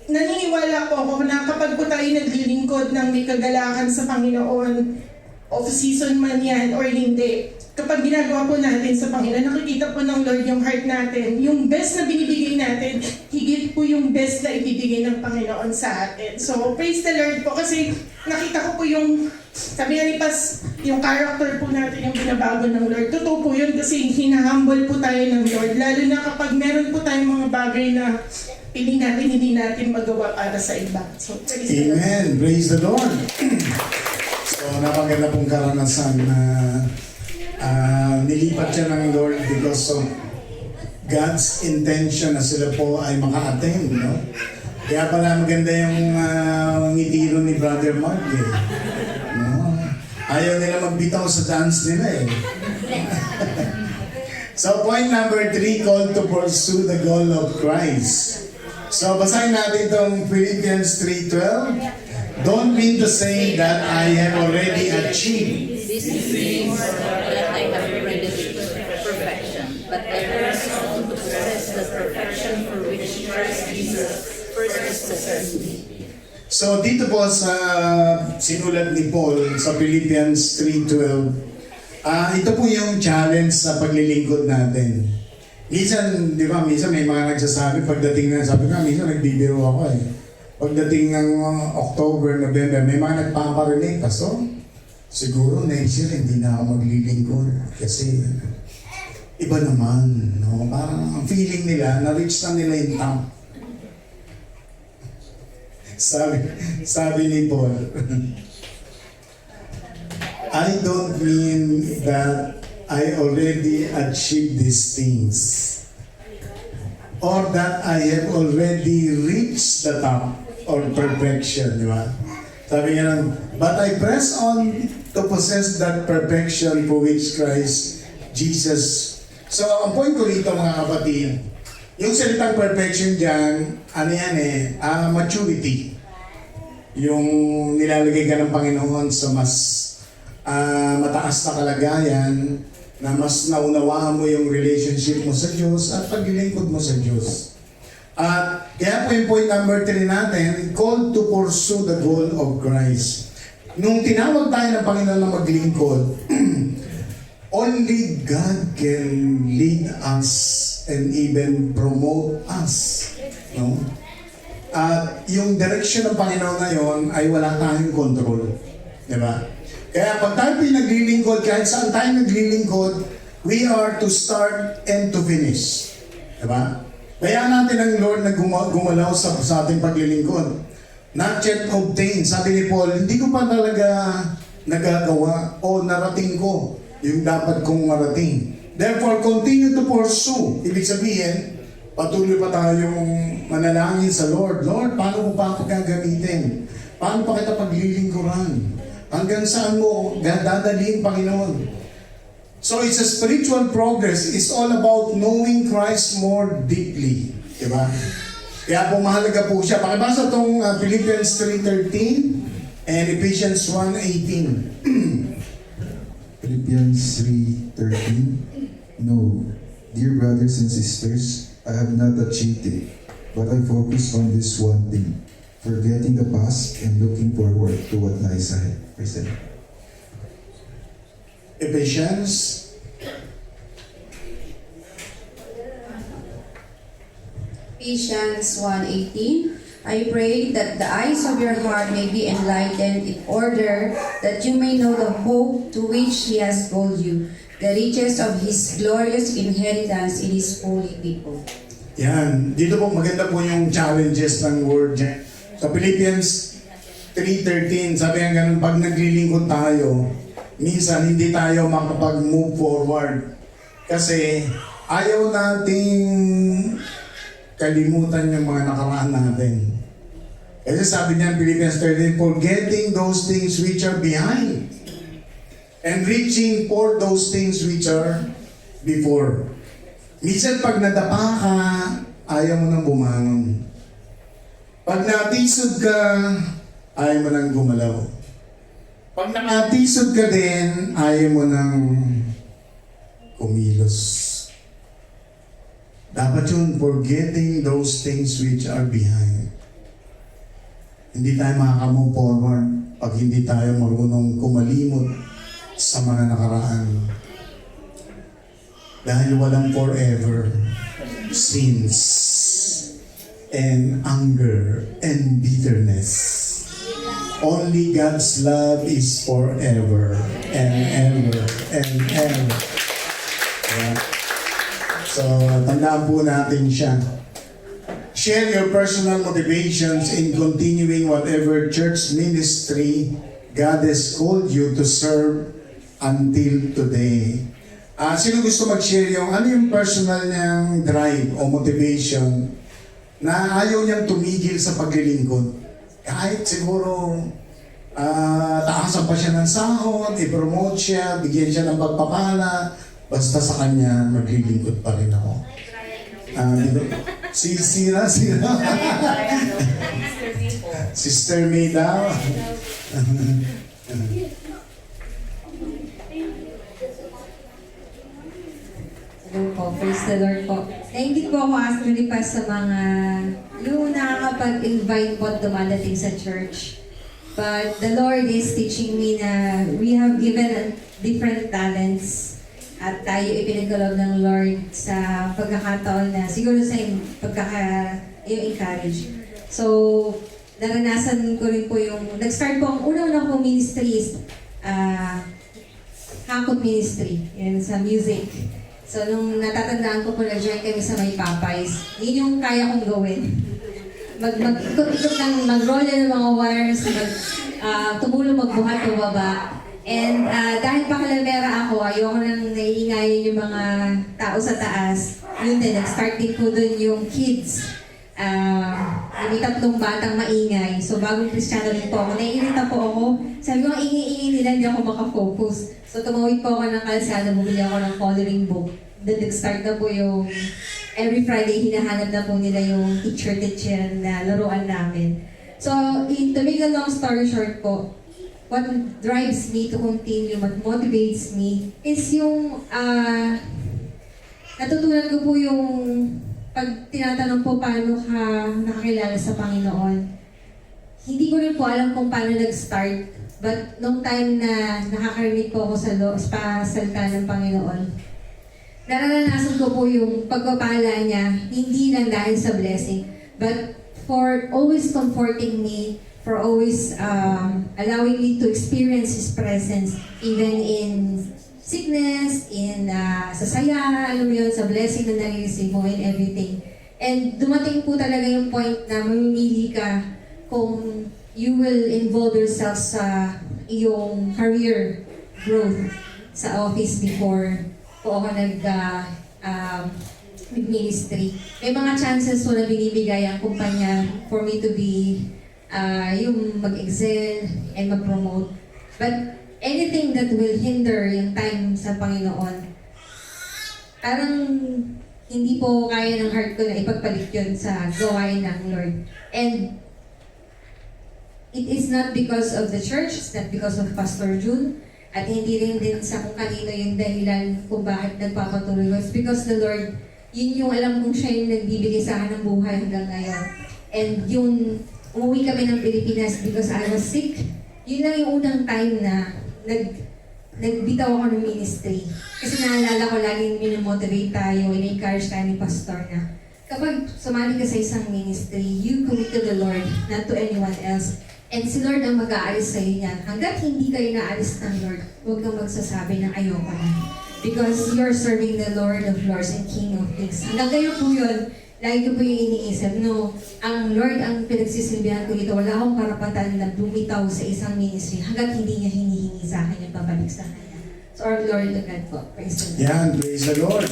naniniwala po ako na kapag po tayo naglilingkod ng may kagalakan sa Panginoon, off-season man yan or hindi, kapag ginagawa po natin sa Panginoon, nakikita po ng Lord yung heart natin, yung best na binibigay natin, higit po yung best na ibibigay ng Panginoon sa atin. So, praise the Lord po kasi nakita ko po yung, sabi nga ni Pas, yung character po natin yung binabago ng Lord. Totoo po yun kasi hinahumble po tayo ng Lord, lalo na kapag meron po tayong mga bagay na piling natin, hindi natin magawa para sa iba. So, praise the Lord. Amen. Praise the Lord. So, napaganda pong karanasan na nilipat siya ng Lord because of God's intention na sila po ay maka-attend, no? Kaya pala maganda yung ngitiro ni Brother Mark, eh. No? Ayaw nila magbitaw sa dance nila, eh. So, point number 3, call to pursue the goal of Christ. So, basahin natin itong Philippians 3:12. Don't mean to say that I have already achieved. This means that I have reached perfection, but I press on to possess the perfection for which Christ Jesus first possessed me. So dito po sa sinulat ni Paul sa Philippians 3:12, ito po yung challenge sa paglilingkod natin. Minsan, di ba, minsan may mga nagsasabi pagdating na, sabi nga, minsan nagbibiro ako eh. Pagdating ng October, November, may mga nagpaparinig, Pastor, siguro next year hindi na ako maglilingkod kasi iba naman, no? Parang ang feeling nila, na-reach na nila yung top. Sabi ni Paul, I don't mean that I already achieved these things or that I have already reached the top or perfection, di ba? Sabi nga lang, but I press on to possess that perfection for which Christ Jesus. So, ang point ko rito mga kapatid, yung salitang perfection dyan, ano yan maturity. Yung nilalagay ka ng Panginoon sa mas mataas na kalagayan, na mas naunawaan mo yung relationship mo sa Diyos at paglilingkod mo sa Diyos. At kaya po yung point number 3 natin, called to pursue the goal of Christ. Nung tinawag tayo ng Panginoon na maglingkod, only God can lead us and even promote us. No? At yung direction ng Panginoon na yon ay wala tayong control. Diba? Kaya pag tayo pinaglilingkod, kahit saan tayo naglilingkod, we are to start and to finish. Diba? Bayaan natin ang Lord na gumalaw sa ating paglilingkod. Not yet obtained. Sabi ni Paul, hindi ko pa talaga nagagawa o narating ko yung dapat kong marating. Therefore, continue to pursue. Ibig sabihin, patuloy pa tayong manalangin sa Lord. Lord, paano mo pa ako gagamitin? Paano pa kita paglilingkuran? Hanggang saan mo dadalhin, Panginoon? So it's a spiritual progress. It's all about knowing Christ more deeply. Diba? Kaya po mahalaga po siya. Pakibasa itong Philippians 3:13 and Ephesians 1:18. Philippians 3:13. No, dear brothers and sisters, I have not achieved it, but I focus on this one thing, forgetting the past and looking forward to what lies ahead. Praise the Lord. Ephesians. Ephesians 1:18. I pray that the eyes of your heart may be enlightened in order that you may know the hope to which He has called you, the riches of His glorious inheritance in His holy people. Yan. Dito po maganda po yung challenges ng word niya. Sa Philippians 3:13, sabi nga ganun, pag naglilingkod tayo, minsan hindi tayo makapag-move forward. Kasi ayaw nating kalimutan yung mga nakaraan natin. Kasi sabi niya in Philippians 13, forgetting those things which are behind and reaching for those things which are before. Minsan pag nadapa ka, ayaw mo nang bumangon. Pag natisod ka, ayaw mo nang gumalaw. Pag nakatisod ka din, ayaw mo nang kumilos. Dapat yun, forgetting those things which are behind. Hindi tayo makaka-move forward pag hindi tayo marunong kumalimot sa mga nakaraan. Dahil walang forever sins and anger and bitterness. Only God's love is forever and ever and ever. Yeah. So, tandaan po natin siya. Share your personal motivations in continuing whatever church ministry God has called you to serve until today. Sino gusto mag-share yung ano yung personal niyang drive o motivation na ayaw niyang tumigil sa paglilingkod? Kahit siguro taasan pa siya ng sahod, i-promote siya, bigyan siya ng pagpapala, basta sa kanya, maglilingkod pa rin ako. Sira. Sister May daw. Hello po, praise the Lord po. Nainggit po ako actually pa sa mga yung nakakapag-invite po at dumadating sa church. But the Lord is teaching me na we have given different talents at tayo ipinagkaloob ng Lord sa pagkakataon na siguro sa encourage. So, naranasan ko rin po yung, nag-start po ang unang-unang po ministry is Hakot Ministry, yun, sa music. So, nung natatandaan ko po na-join kami sa May Papay's, yun yung kaya kong gawin. Mag-ikot-ikot ng mag-roll ng mga wires, tumulong magbuhat o baba. And dahil pakalamera ako, ayoko nang naiingayin yung mga tao sa taas. Yun din, nag-start din po dun yung kids. May 3 batang maingay. So bagong Kristiyano rin po ako. Naiirita po ako. Sabi ko, ang ingay-ingay nila, hindi ako makafocus. So tumawid po ako ng kalsada, bumili ako ng coloring book. Then nag-start na po yung every Friday, hinahanap na po nila yung teacher na laruan namin. So, to make a long story short po, what drives me to continue, what motivates me, is yung natutunan ko po yung pag tinatanong po paano ka nakakilala sa Panginoon. Hindi ko rin po alam kung paano nag-start, but nung time na nakakarinig po ako sa salita ng Panginoon, naranasan ko po yung pagpapala niya, hindi lang dahil sa blessing, but for always comforting me, for always allowing me to experience His presence even in sickness, in sa saya, alam mo yun, sa blessing na nare-receive mo and everything. And dumating po talaga yung point na mamimili ka kung you will involve yourself sa iyong career growth sa office before po ako nag-ministry. May mga chances po na binibigay ang kumpanya for me to be yung mag-excel and mag-promote. But anything that will hinder yung time sa Panginoon, parang hindi po kaya ng heart ko na ipagpalit yun sa gawain ng Lord. And it is not because of the church, it's not because of Pastor June, at hindi rin din sa kung kanino yung dahilan kung bakit nagpapatuloy ko. It's because the Lord, yun yung alam kong siya yung nagbibigay sa akin ng buhay hanggang ngayon. And yung umuwi kami ng Pilipinas because I was sick, yun lang yung unang time na nagbitaw ako ng ministry. Kasi naalala ko laging minomotivate tayo, in-encourage tayo ni Pastor na kapag sumali ka sa isang ministry, you commit to the Lord, not to anyone else. And si Lord ang mag-aalis sa iyo niyan. Hanggat hindi kayo naalis ng Lord, huwag kang magsasabi ng ayoko na. Because you're serving the Lord of Lords and King of Kings. Hanggang kayo po yun, lagi ko po yung iniisip, no, ang Lord ang pinagsisilbihan ko dito. Wala akong karapatan na bumitaw sa isang ministry hanggat hindi niya hinihingi sa akin yung pabalik sa kanya. So our glory to God po. Praise the Lord. Yan, praise the Lord.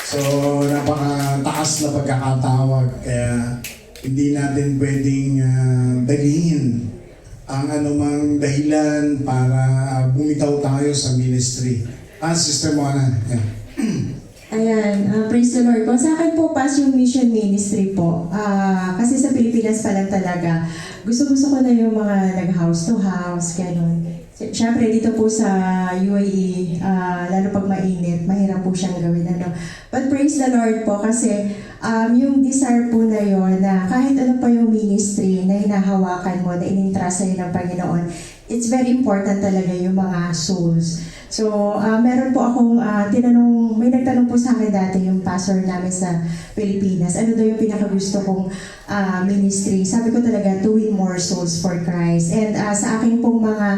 So, napakataas na pagkakatawag. Kaya, hindi natin pwedeng dalhin ang anumang dahilan para bumitaw tayo sa ministry. Sister Mona. Yeah. Ayan, praise the Lord po. Sa akin po, Passion Mission Ministry po. Kasi sa Pilipinas pa lang talaga, gusto-gusto ko na yung mga nag-house to house, gano'n. Siyempre, dito po sa UAE, lalo pag mainit, mahirap po siyang gawin. Ano. But praise the Lord po kasi yung desire po na yon na kahit ano pa yung ministry na hinahawakan mo, na inintrust sa'yo ng Panginoon, it's very important talaga yung mga souls. So, meron po akong tinanong, may nagtanong po sa akin dati yung pastor namin sa Pilipinas, ano daw yung pinakagusto kong ministry. Sabi ko talaga, to win more souls for Christ. And sa aking pong mga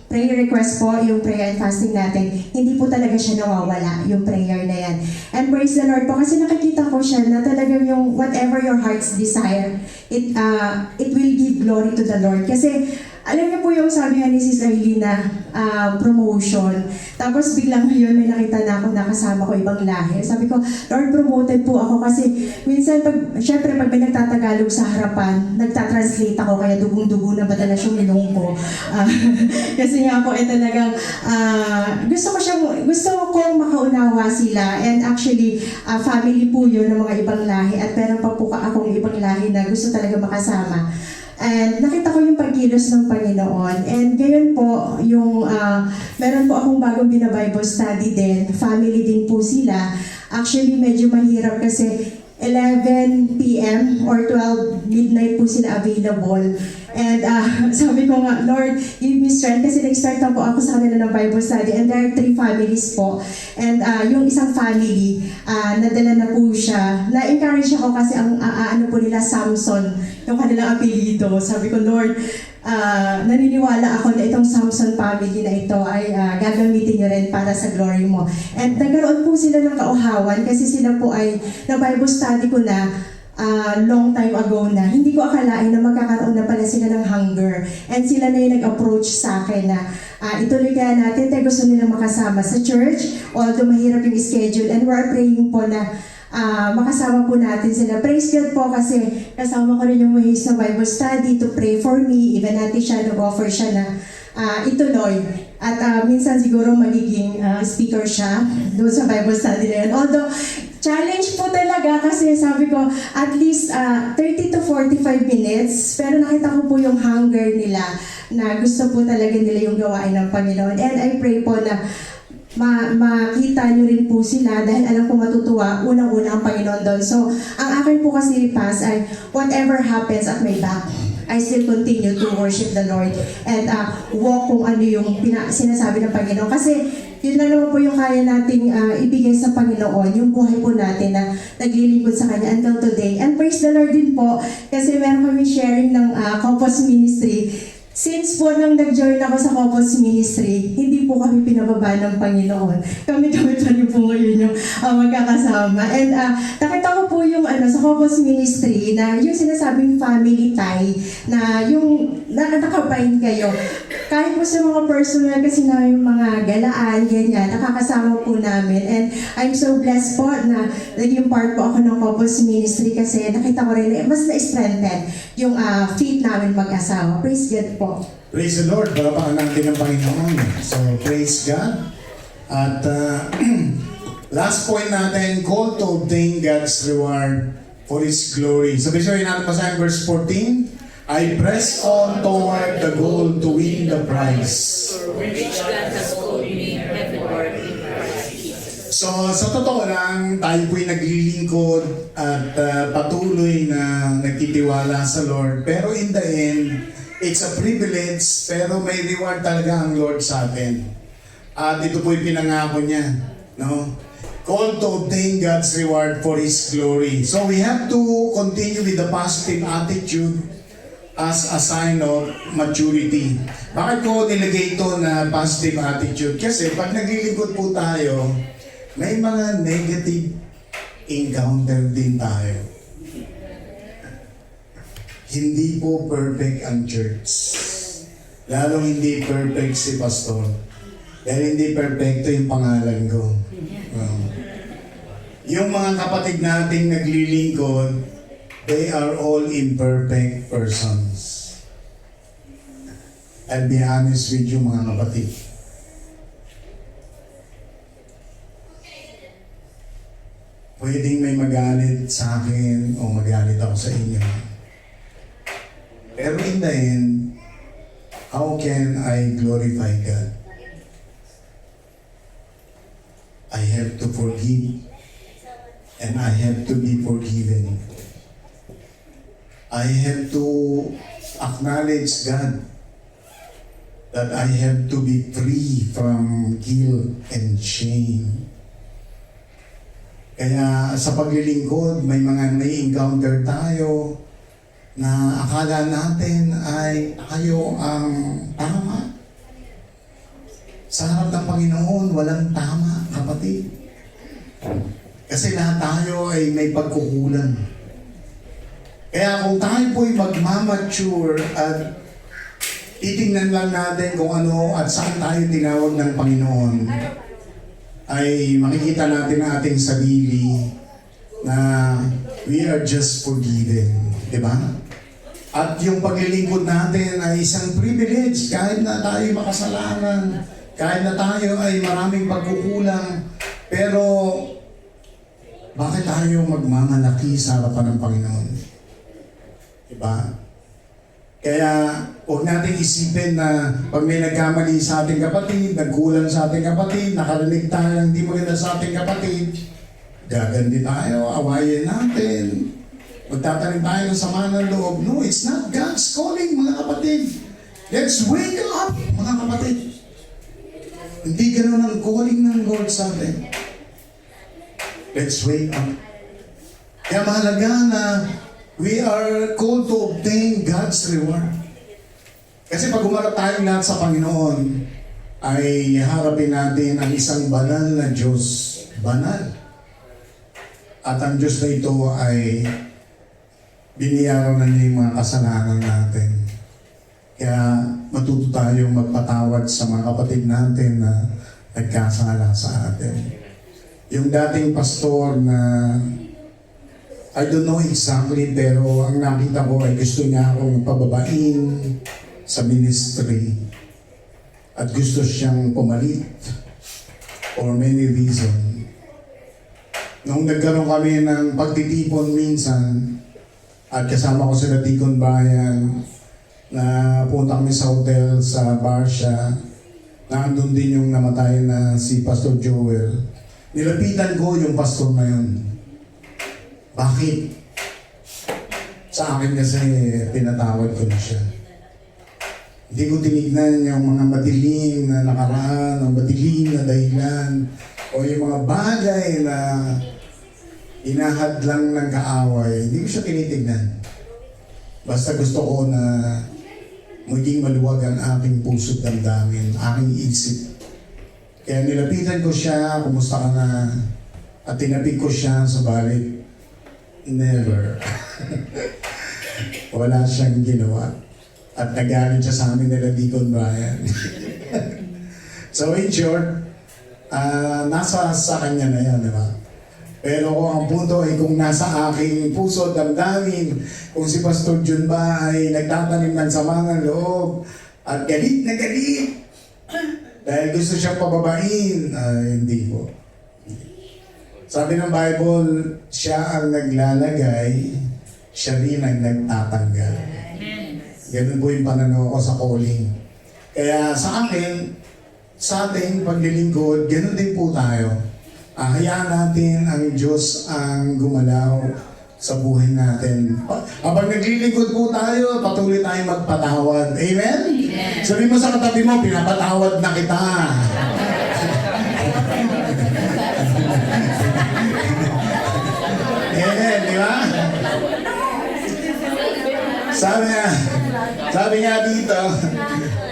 prayer request po, yung prayer and fasting natin, hindi po talaga siya nawawala, yung prayer na yan. And praise the Lord po, kasi nakikita ko siya na talagang yung whatever your heart's desire, it will give glory to the Lord. Kasi alam niyo po yung sabi nga ni Sis Aileen na promotion. Tapos biglang ngayon may nakita na ako nakasama ko ibang lahi. Sabi ko, Lord, promoted po ako kasi minsan syempre pag may nagtatagalog sa harapan, nagtatranslate ako kaya dugong-dugo na madalas yung ilong ko. Kasi nga po talagang gusto kong makaunawa sila, and actually family po yun ng mga ibang lahi, at meron pa po akong ibang lahi na gusto talaga makasama. And nakita ko yung pagkilos ng Panginoon. And gayon po, yung meron po akong bagong bina-Bible study din. Family din po sila. Actually, medyo mahirap kasi 11 p.m. or 12 midnight po sila available. And sabi ko nga, Lord, give me strength. Kasi nag-start na po ako sa kanila ng Bible study. And there are 3 families po. And yung isang family, nadala na po siya. Na-encourage ako kasi ang ano po nila, Samson, yung kanilang apelido. Sabi ko, Lord, naniniwala ako na itong Samson family na ito ay gagamitin niyo rin para sa glory mo. And nagkaroon po sila ng kauhawan kasi sila po ay na Bible study ko na long time ago na. Hindi ko akalain na magkakaroon na pala sila ng hunger. And sila na yung nag-approach sa akin na ituloy kaya natin dahil gusto nilang makasama sa church, although mahirap yung schedule. And we're praying po na makasama po natin sila. Praise God po kasi kasama ko rin yung Ways na Bible Study to pray for me. Even natin siya, nag-offer siya na ituloy. At minsan siguro magiging speaker siya doon sa Bible Study na yun. Although, challenge po talaga kasi sabi ko at least 30 to 45 minutes. Pero nakita ko po yung hunger nila na gusto po talaga nila yung gawain ng Panginoon. And I pray po na makita nyo rin po sila dahil alam ko matutuwa unang-una ang Panginoon doon. So, ang akin po kasi Pas ay whatever happens at my back, I still continue to worship the Lord and walk kung ano yung sinasabi ng Panginoon. Kasi yun na naman po yung kaya nating ibigay sa Panginoon, yung buhay po natin na naglilingkod sa Kanya until today. And praise the Lord din po kasi meron kami sharing ng Compass Ministry. Since po nang nag-join ako sa Couples Ministry, hindi po kami pinababa ng Panginoon. Kami-kami pa rin po ngayon yung magkakasama. And nakita ko po yung sa Couples Ministry na yung sinasabing family tie na yung nakabind kayo. Kahit po sa mga personal kasi na yung mga galaan, ganyan, nakakasama po namin. And I'm so blessed po na naging part po ako ng Couples Ministry kasi nakita ko rin na mas na-strengthen yung faith namin mag-asawa. Praise God po. Praise the Lord, palapakan natin ng Panginoon. So, praise God. At last point natin, call to obtain God's reward for His glory. Sabihin natin basahin verse 14. I press on toward the goal to win the prize. For which God has called me heavenward in Christ Jesus. So, sa totoo lang, tayo po'y naglilingkod at patuloy na nagtitiwala sa Lord. Pero in the end, it's a privilege, pero may reward talaga ang Lord sa atin. At ito po'y pinangako niya, no? Call to obtain God's reward for His glory. So we have to continue with the positive attitude as a sign of maturity. Bakit ko nilagay ito na positive attitude? Kasi pag naglilingkod po tayo, may mga negative encounter din tayo. Hindi po perfect ang church. Lalong hindi perfect si pastor. Dahil hindi perfecto yung pangalan ko. Yung mga kapatid nating naglilingkod, they are all imperfect persons. I'll be honest with you mga kapatid. Pwedeng may magalit sa akin o magalit ako sa inyo. Pero in the end, how can I glorify God? I have to forgive and I have to be forgiven. I have to acknowledge God that I have to be free from guilt and shame. Kaya sa paglilingkod, may mga encounter tayo na akala natin ay tayo ang tama. Sa harap ng Panginoon, walang tama, kapatid. Kasi lahat tayo ay may pagkukulang. Kaya kung tayo po'y magmamature at titingnan lang natin kung ano at saan tayo tinawag ng Panginoon, ay makikita natin ang ating sarili na we are just forgiven. Diba? At yung paglilingkod natin ay isang privilege kahit na tayo makasalanan, kahit na tayo ay maraming pagkukulang, pero bakit tayo magmamalaki sa harapan ng Panginoon? Diba? Kaya huwag natin isipin na pag may nagkamali sa ating kapatid, nagkulang sa ating kapatid, nakarinig tayo ng hindi maganda sa ating kapatid, gagandi tayo, awayin natin, magtatanim tayo ng sama ng loob. No, it's not God's calling, mga kapatid. Let's wake up, mga kapatid. Hindi ganun ang calling ng Lord sa atin. Let's wake up. Kaya mahalaga na we are called to obtain God's reward. Kasi pag umarap tayong lahat sa Panginoon, ay harapin natin ang isang banal na Diyos. Banal. At ang Diyos na ito ay biniyaran na niya yung mga kasalanan natin. Kaya matuto tayong magpatawad sa mga kapatid natin na nagkasala sa atin. Yung dating pastor na I don't know exactly, pero ang nakita ko ay gusto niya akong pababain sa ministry at gusto siyang pumalit for many reasons. Nung nagkaroon kami ng pagtitipon minsan at kasama ko sila Deacon Bayan na punta kami sa hotel sa Barcia, na andun din yung namatay na si Pastor Joel. Nilapitan ko yung pastor na yun. Bakit? Sa akin kasi pinatawad ko na siya. Hindi ko tinignan yung mga madilim na nakaraan, o madilim na dahilan, o yung mga bagay na inahadlang ng kaaway. Hindi ko siya tinitignan. Basta gusto ko na maging maluwag ang aking puso't damdamin, aking isip. Kaya nilapitan ko siya, kumusta ka na? At tinapik ko siya, subalit never. Wala siyang ginawa. At nagalit siya sa amin nila Deacon Brian. So in short, nasa sa kanya na yan, di ba? Pero kung ang punto ay kung nasa aking puso, damdamin, kung si Pastor Jun ba ay nagtatanim ng sama ng loob at galit na galit dahil gusto siyang pababain, hindi po. Sabi ng Bible, siya ang naglalagay, siya rin ang nagtatanggal. Ganun po yung pananaw ko sa calling. Kaya sa akin, sa ating paglilingkod, ganun din po tayo. Hayaan natin ang Diyos ang gumalaw sa buhay natin. Habang naglilingkod po tayo, patuloy tayong magpatawad. Amen? Amen. Sabi mo sa katabi mo, pinapatawad na kita. Amen, di ba? Sabi nga dito,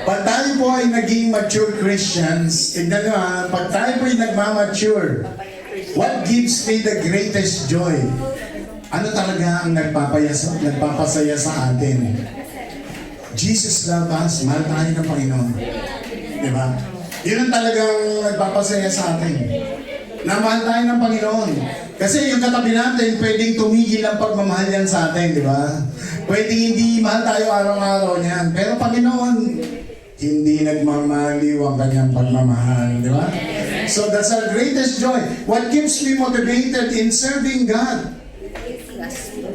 pag tayo po ay naging mature Christians, tignan nyo ha, pag tayo po ay nagmamature, what gives me the greatest joy? Ano talaga ang nagpapasaya sa atin? Jesus love us, mahal tayo ng Panginoon. Di ba? Yun ang talagang nagpapasaya sa atin. Na mahal tayo ng Panginoon. Kasi yung katabi natin, pwedeng tumigil ang pagmamahal yan sa atin, di ba? Pwedeng hindi mahal tayo araw-araw niyan. Pero Panginoon, hindi nagmamaliw ang kanyang pagmamahal, di ba? So that's our greatest joy. What keeps me motivated in serving God?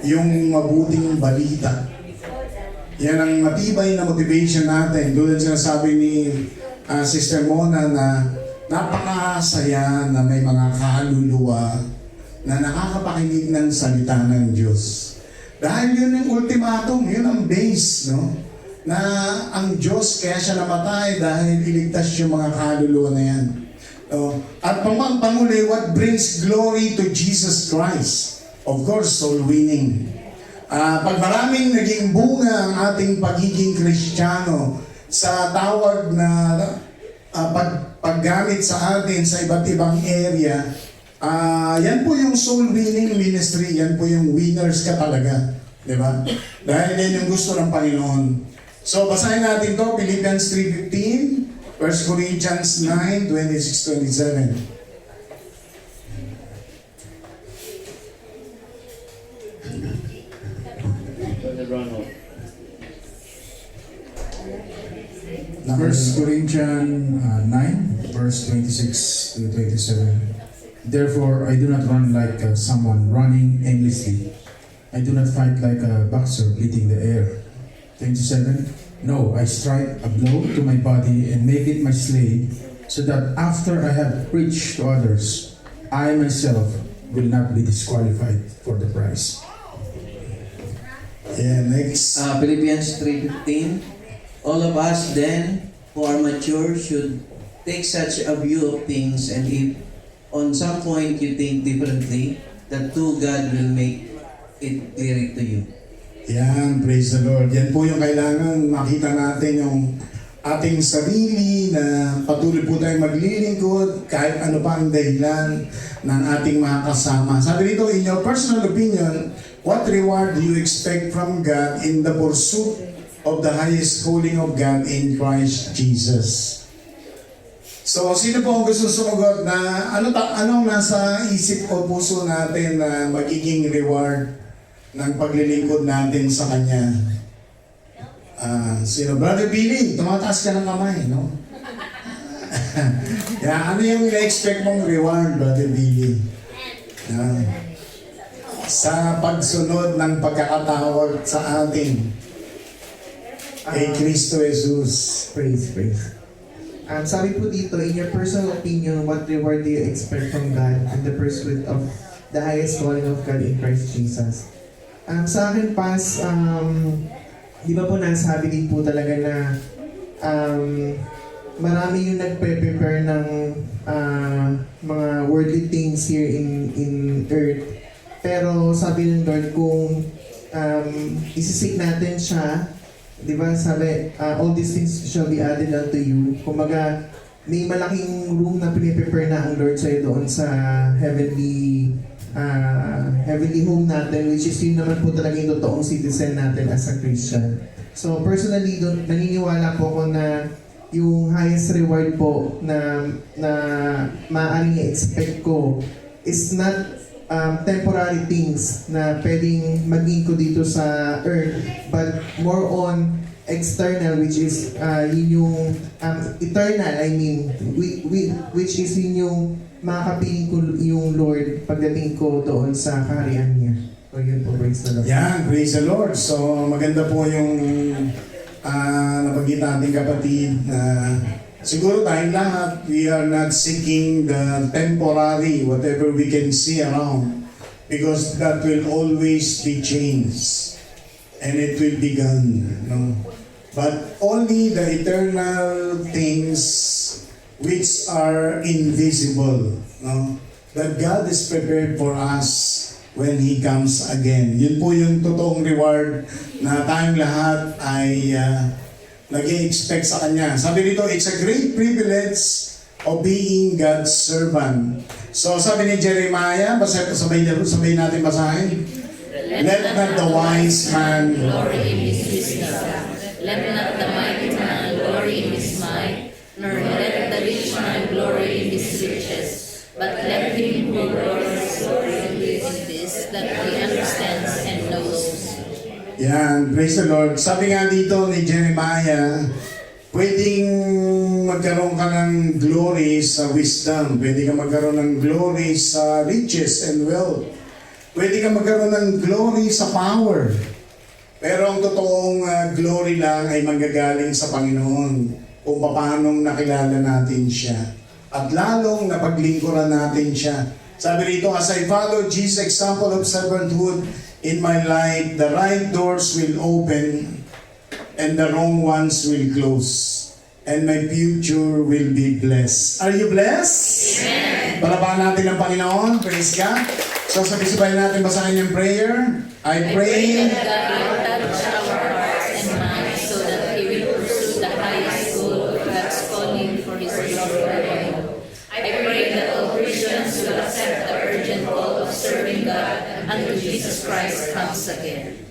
Yung mabuting balita. Yan ang matibay na motivation natin. Doon sinasabi ni Sister Mona na napakasaya na may mga kaluluwa na nakakapakinig ng salita ng Diyos. Dahil yun yung ultimatum, yun ang base, no? Na ang Diyos kaya siya namatay dahil iligtas yung mga kaluluwa na yan. At panguli, what brings glory to Jesus Christ? Of course, soul winning. Pag maraming naging bunga ang ating pagiging Kristiyano sa tawag na paggamit sa atin sa iba't ibang area, yan po yung soul winning ministry, yan po yung winners ka talaga. Diba? Dahil yan yung gusto ng Panginoon. So, basahin natin to, Philippians 3:15, 1 Corinthians 9, 26-27. First Corinthians 9, verse 26 to 27. Therefore, I do not run like someone running aimlessly. I do not fight like a boxer beating the air. 27. No, I strike a blow to my body and make it my slave, so that after I have preached to others, I myself will not be disqualified for the prize. Yeah, next. Philippians 3:15. All of us then who are mature should take such a view of things, and if on some point you think differently, that too God will make it clear to you. Yan, praise the Lord. Yan po yung kailangan makita natin yung ating sarili na patuloy po tayong maglilingkod kahit ano pa ang dahilan ng ating mga kasama. Sabi dito, in your personal opinion, what reward do you expect from God in the pursuit of the highest calling of God in Christ Jesus? So, sino po ang gusto sumagot na anong nasa isip o puso natin na magiging reward ng paglilingkod natin sa Kanya? Sino? Brother Billy, tumataas ka ng kamay, no? Kaya ano yung ina-expect mong reward, Brother Billy? Sa pagsunod ng pagkakatawag sa atin kay Kristo Jesus. Praise. Sabi po dito, in your personal opinion, what reward do you expect from God in the pursuit of the highest calling of God in Christ Jesus? Sa akin, Pas, di ba po nasabi din po talaga na marami yung nagpe-prepare ng mga worldly things here in earth. Pero sabi ng Lord, kung isisik natin siya Di ba sabi, all these things shall be added unto you. Kumbaga, may malaking room na piniprepare na ang Lord sa'yo doon sa heavenly home natin, which is yun naman po talaga yung totoong citizen natin as a Christian. So personally, doon, naniniwala po ako na yung highest reward po na maaaring i-expect ko is not temporary things na pwedeng maging ko dito sa earth, but more on external, which is yun yung eternal, I mean, which is yun yung makakapiling ko yung Lord pagdating ko doon sa kaharian niya. So yun po, praise the Lord. Yan, praise the Lord. So maganda po yung nabanggit natin kapatid na siguro tayong lahat, we are not seeking the temporary, whatever we can see around, because that will always be changed and it will be gone. No? But only the eternal things which are invisible, no? That God is prepared for us when He comes again. Yun po yung totoong reward na tayong lahat ay nag-i-expect sa Kanya. Sabi dito, it's a great privilege of being God's servant. So sabi ni Jeremiah, sabay natin basahin. Let not the wise man glory in his wisdom. Let not the mighty man glory in his might, nor let the rich man glory in his riches. But let him who glories in this, that he understands and knows. Yan, praise the Lord. Sabi nga dito ni Jeremiah, pwedeng magkaroon ka ng glory sa wisdom, pwede ka magkaroon ng glory sa riches and wealth, pwede ka magkaroon ng glory sa power. Pero ang totoong glory lang ay manggagaling sa Panginoon kung paanong nakilala natin siya at lalong napaglingkuran natin siya. Sabi rito, as I follow Jesus' example of servanthood in my life, the right doors will open and the wrong ones will close. And my future will be blessed. Are you blessed? Amen. Palapakan natin ang Panginoon. Praise God. So sabay-sabay natin basahin yung prayer. I pray that God will touch our hearts and minds so that He will pursue the highest goal of God's calling for His glory. I pray that all Christians will accept the urgent call of serving God until Jesus Christ comes again.